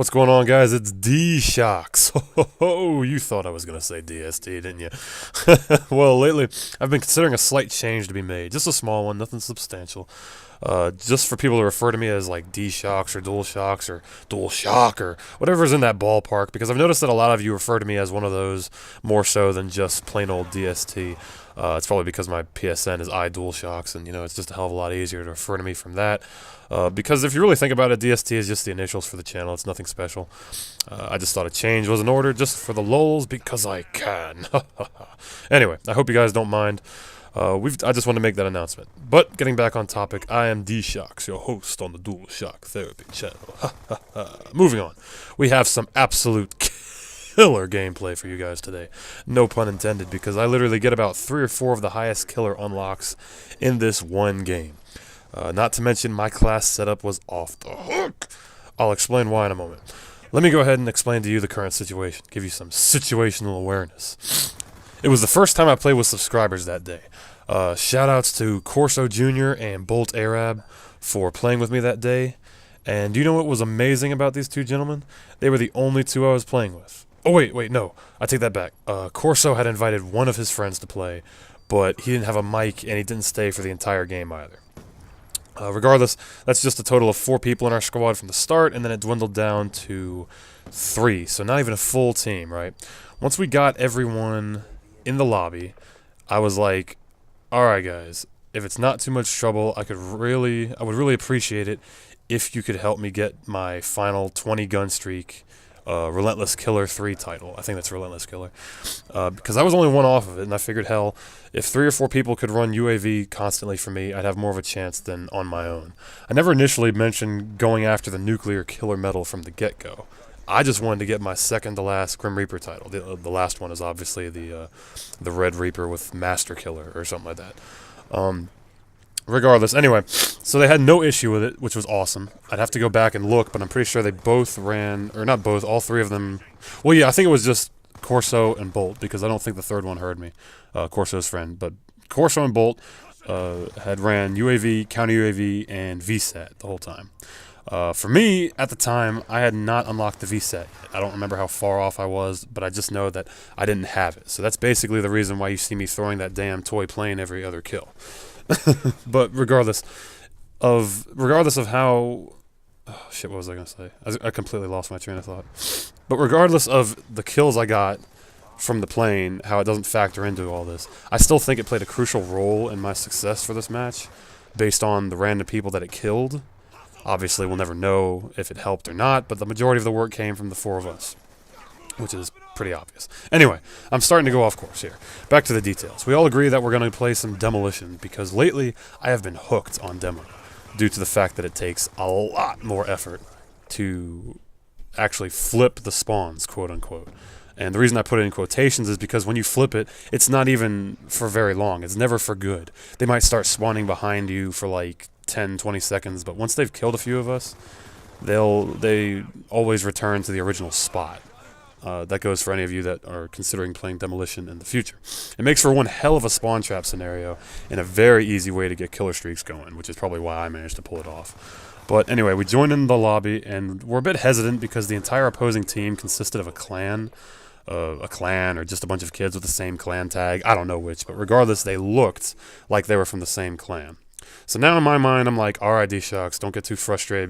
What's going on, guys? It's D-Shox. Oh, you thought I was going to say DST, didn't you? Well, lately, I've been considering a slight change to be made. Just a small one, nothing substantial. Just for people to refer to me as like D-Shox or Dual-Shox or Dual-Shock or whatever's in that ballpark, because I've noticed that a lot of you refer to me as one of those more so than just plain old DST. It's probably because my PSN is iDualShocks, and it's just a hell of a lot easier to refer to me from that. Because if you really think about it, DST is just the initials for the channel. It's nothing special. I just thought a change was in order just for the lulz because I can. Anyway, I hope you guys don't mind. I just want to make that announcement. But getting back on topic, I am D-Shox, your host on the DualShock Therapy channel. Moving on, we have some absolute killer gameplay for you guys today. No pun intended, because I literally get about 3 or 4 of the highest killer unlocks in this one game. Not to mention my class setup was off the hook. I'll explain why in a moment. Let me go ahead and explain to you the current situation, give you some situational awareness. It was the first time I played with subscribers that day. Shoutouts to Corso Jr. and Bolt Arab for playing with me that day. And do you know what was amazing about these two gentlemen? They were the only two I was playing with. Oh, wait, no. I take that back. Corso had invited one of his friends to play, but he didn't have a mic, and he didn't stay for the entire game either. Regardless, that's just a total of 4 people in our squad from the start, and then it dwindled down to 3, so not even a full team, right? Once we got everyone in the lobby, I was like, alright guys, if it's not too much trouble, I would really appreciate it if you could help me get my final 20 gun streak, Relentless Killer 3 title. I think that's Relentless Killer. Because I was only 1 off of it, and I figured, hell, if 3 or 4 people could run UAV constantly for me, I'd have more of a chance than on my own. I never initially mentioned going after the nuclear killer medal from the get-go. I just wanted to get my second-to-last Grim Reaper title. The last one is obviously the Red Reaper with Master Killer or something like that. Regardless, anyway, so they had no issue with it, which was awesome. I'd have to go back and look, but I'm pretty sure they both ran, or not both, all 3 of them. Well, yeah, I think it was just Corso and Bolt, because I don't think the third one heard me, Corso's friend. But Corso and Bolt had ran UAV, counter UAV, and VSAT the whole time. For me, at the time, I had not unlocked the VSAT yet. I don't remember how far off I was, but I just know that I didn't have it. So that's basically the reason why you see me throwing that damn toy plane every other kill. But regardless of how... Oh, shit, what was I going to say? I completely lost my train of thought. But regardless of the kills I got from the plane, how it doesn't factor into all this, I still think it played a crucial role in my success for this match, based on the random people that it killed. Obviously, we'll never know if it helped or not, but the majority of the work came from the 4 of us, which is pretty obvious. Anyway, I'm starting to go off course here. Back to the details. We all agree that we're going to play some Demolition, because lately I have been hooked on Demo, due to the fact that it takes a lot more effort to actually flip the spawns, quote-unquote. And the reason I put it in quotations is because when you flip it, it's not even for very long. It's never for good. They might start spawning behind you for like 10, 20 seconds, but once they've killed a few of us, they always return to the original spot. That goes for any of you that are considering playing Demolition in the future. It makes for one hell of a spawn trap scenario and a very easy way to get killer streaks going, which is probably why I managed to pull it off. But anyway, we joined in the lobby, and we're a bit hesitant because the entire opposing team consisted of a clan or just a bunch of kids with the same clan tag. I don't know which, but regardless, they looked like they were from the same clan. So now in my mind, I'm like, alright, D-Shox, don't get too frustrated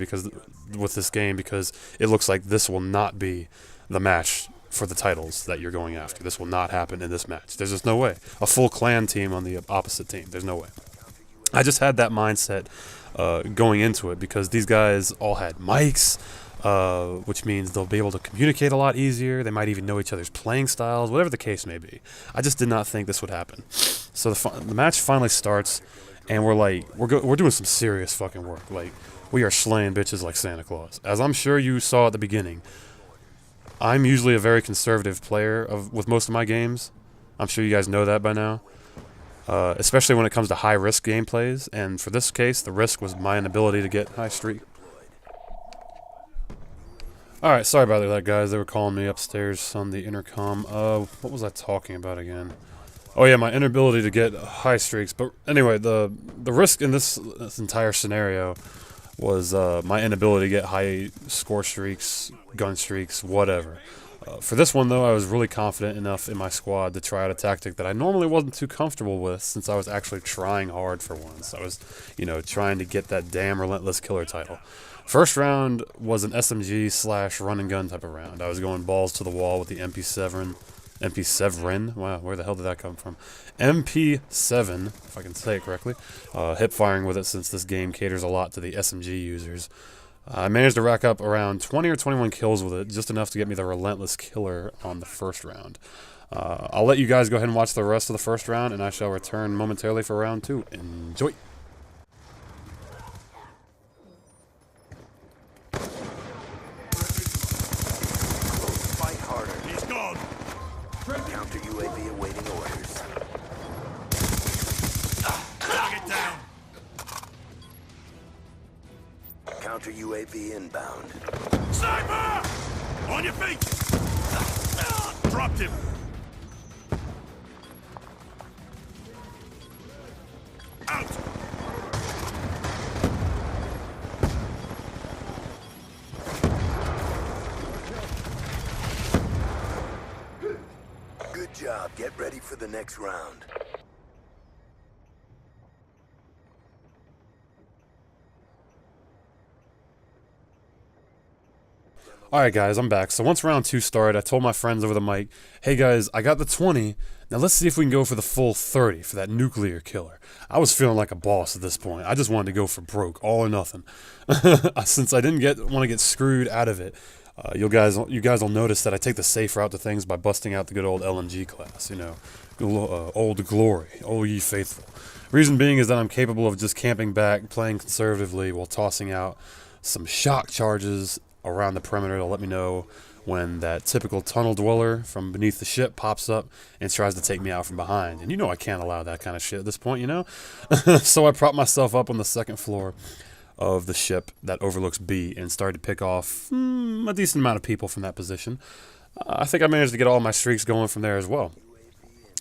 with this game, because it looks like this will not be the match for the titles that you're going after. This will not happen in this match. There's just no way. A full clan team on the opposite team. There's no way. I just had that mindset going into it, because these guys all had mics, which means they'll be able to communicate a lot easier. They might even know each other's playing styles, whatever the case may be. I just did not think this would happen. So the match finally starts, and we're doing some serious fucking work. Like, we are slaying bitches like Santa Claus. As I'm sure you saw at the beginning, I'm usually a very conservative player with most of my games. I'm sure you guys know that by now. Especially when it comes to high-risk gameplays. And for this case, the risk was my inability to get high streak. Alright, sorry about that, guys. They were calling me upstairs on the intercom. What was I talking about again? Oh yeah, my inability to get high streaks. But anyway, the risk in this entire scenario was my inability to get high score streaks, gun streaks, whatever. For this one, though, I was really confident enough in my squad to try out a tactic that I normally wasn't too comfortable with, since I was actually trying hard for once. I was, trying to get that damn relentless killer title. First round was an SMG slash run and gun type of round. I was going balls to the wall with the MP7. Wow, where the hell did that come from? MP7, if I can say it correctly. Hip firing with it, since this game caters a lot to the SMG users. I managed to rack up around 20 or 21 kills with it, just enough to get me the relentless killer on the first round. I'll let you guys go ahead and watch the rest of the first round, and I shall return momentarily for round 2. Enjoy! Fight harder. He's gone. Counter UAV awaiting orders. Target down. Counter UAV inbound. Sniper! On your feet! Dropped him. Out! Good job. Get ready for the next round. Alright guys, I'm back. So once round 2 started, I told my friends over the mic, hey guys, I got the 20, now let's see if we can go for the full 30 for that nuclear killer. I was feeling like a boss at this point. I just wanted to go for broke, all or nothing. Since I didn't want to get screwed out of it, you guys will notice that I take the safe route to things by busting out the good old LMG class, old glory, old ye faithful. Reason being is that I'm capable of just camping back, playing conservatively while tossing out some shock charges around the perimeter to let me know when that typical tunnel dweller from beneath the ship pops up and tries to take me out from behind. And I can't allow that kind of shit at this point, So I prop myself up on the second floor of the ship that overlooks B and started to pick off a decent amount of people from that position. I think I managed to get all my streaks going from there as well.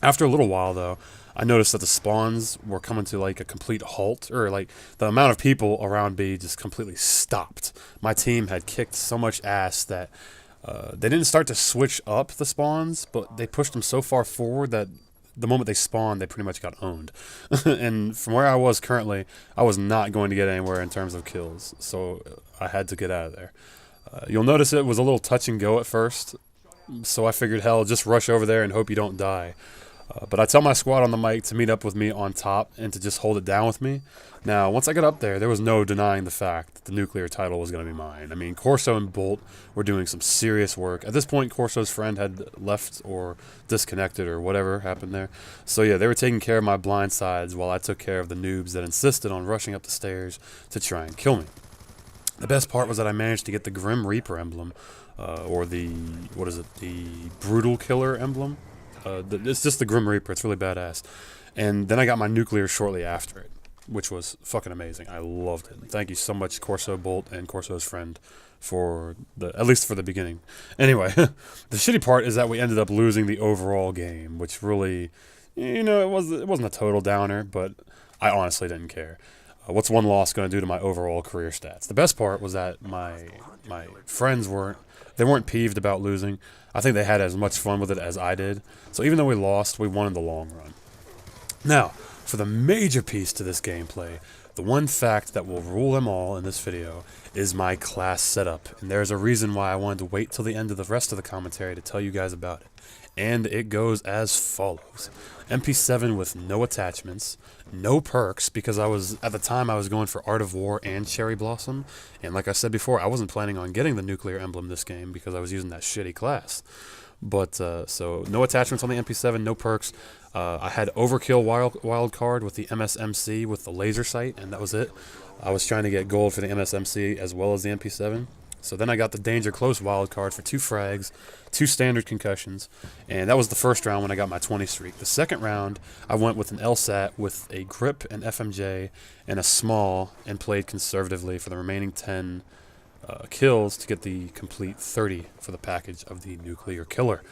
After a little while, though, I noticed that the spawns were coming to like a complete halt, or like the amount of people around B just completely stopped. My team had kicked so much ass that they didn't start to switch up the spawns, but they pushed them so far forward that the moment they spawned, they pretty much got owned. And from where I was currently, I was not going to get anywhere in terms of kills, so I had to get out of there. You'll notice it was a little touch and go at first, so I figured, hell, just rush over there and hope you don't die. But I tell my squad on the mic to meet up with me on top and to just hold it down with me. Now, once I got up there was no denying the fact that the nuclear title was going to be mine. I mean, Corso and Bolt were doing some serious work. At this point, Corso's friend had left or disconnected or whatever happened there. So yeah, they were taking care of my blind sides while I took care of the noobs that insisted on rushing up the stairs to try and kill me. The best part was that I managed to get the Grim Reaper emblem, or the Brutal Killer emblem. It's just the Grim Reaper. It's really badass. And then I got my nuclear shortly after it, which was fucking amazing. I loved it. Thank you so much, Corso, Bolt, and Corso's friend, at least for the beginning. Anyway, the shitty part is that we ended up losing the overall game, which really, it wasn't a total downer, but I honestly didn't care. What's one loss going to do to my overall career stats? The best part was that my friends weren't peeved about losing. I think they had as much fun with it as I did. So even though we lost, we won in the long run. Now, for the major piece to this gameplay, the one fact that will rule them all in this video is my class setup. And there's a reason why I wanted to wait till the end of the rest of the commentary to tell you guys about it. And it goes as follows. MP7 with no attachments, no perks, because at the time I was going for Art of War and Cherry Blossom, and like I said before, I wasn't planning on getting the nuclear emblem this game because I was using that shitty class. But, so no attachments on the MP7, no perks. I had Overkill wild card with the MSMC with the laser sight, and that was it. I was trying to get gold for the MSMC as well as the MP7. So then I got the Danger Close wild card for 2 frags, 2 standard concussions, and that was the first round when I got my 20 streak. The second round, I went with an LSAT with a grip, an FMJ, and a small, and played conservatively for the remaining 10 kills to get the complete 30 for the package of the nuclear killer.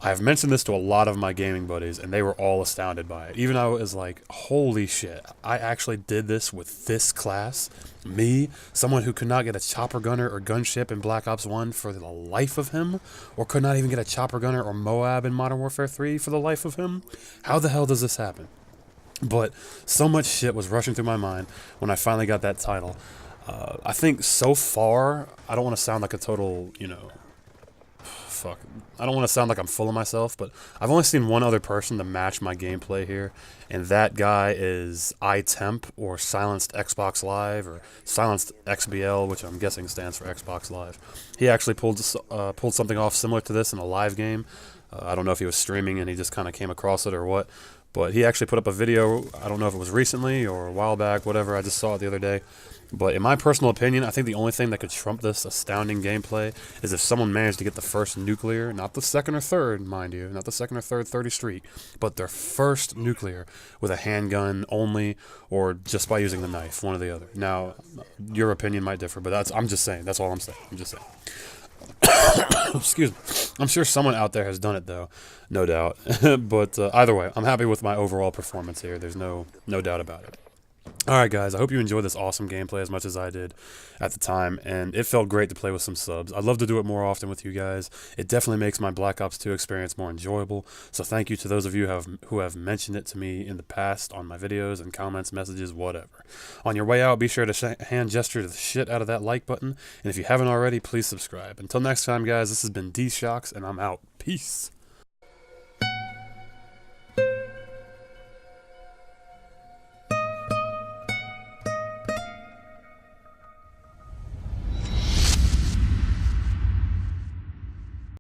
I've mentioned this to a lot of my gaming buddies, and they were all astounded by it. Even I was like, holy shit, I actually did this with this class? Me, someone who could not get a chopper gunner or gunship in Black Ops 1 for the life of him, or could not even get a chopper gunner or Moab in Modern Warfare 3 for the life of him? How the hell does this happen? But so much shit was rushing through my mind when I finally got that title. I think so far, I don't want to sound like a total, fuck. I don't want to sound like I'm full of myself, but I've only seen one other person to match my gameplay here, and that guy is iTemp, or Silenced Xbox Live, or Silenced XBL, which I'm guessing stands for Xbox Live. He actually pulled something off similar to this in a live game. I don't know if he was streaming and he just kind of came across it or what, but he actually put up a video. I don't know if it was recently or a while back, whatever. I just saw it the other day. But in my personal opinion, I think the only thing that could trump this astounding gameplay is if someone managed to get the first nuclear, not the second or third, mind you, not the second or third 30 Street, but their first nuclear with a handgun only, or just by using the knife, one or the other. Now, your opinion might differ, but I'm just saying. That's all I'm saying. I'm just saying. Excuse me. I'm sure someone out there has done it, though, no doubt. But either way, I'm happy with my overall performance here. There's no doubt about it. Alright guys, I hope you enjoyed this awesome gameplay as much as I did at the time, and it felt great to play with some subs. I'd love to do it more often with you guys. It definitely makes my Black Ops 2 experience more enjoyable, so thank you to those of you who have mentioned it to me in the past on my videos and comments, messages, whatever. On your way out, be sure to hand gesture the shit out of that like button, and if you haven't already, please subscribe. Until next time guys, this has been D-Shox, and I'm out. Peace.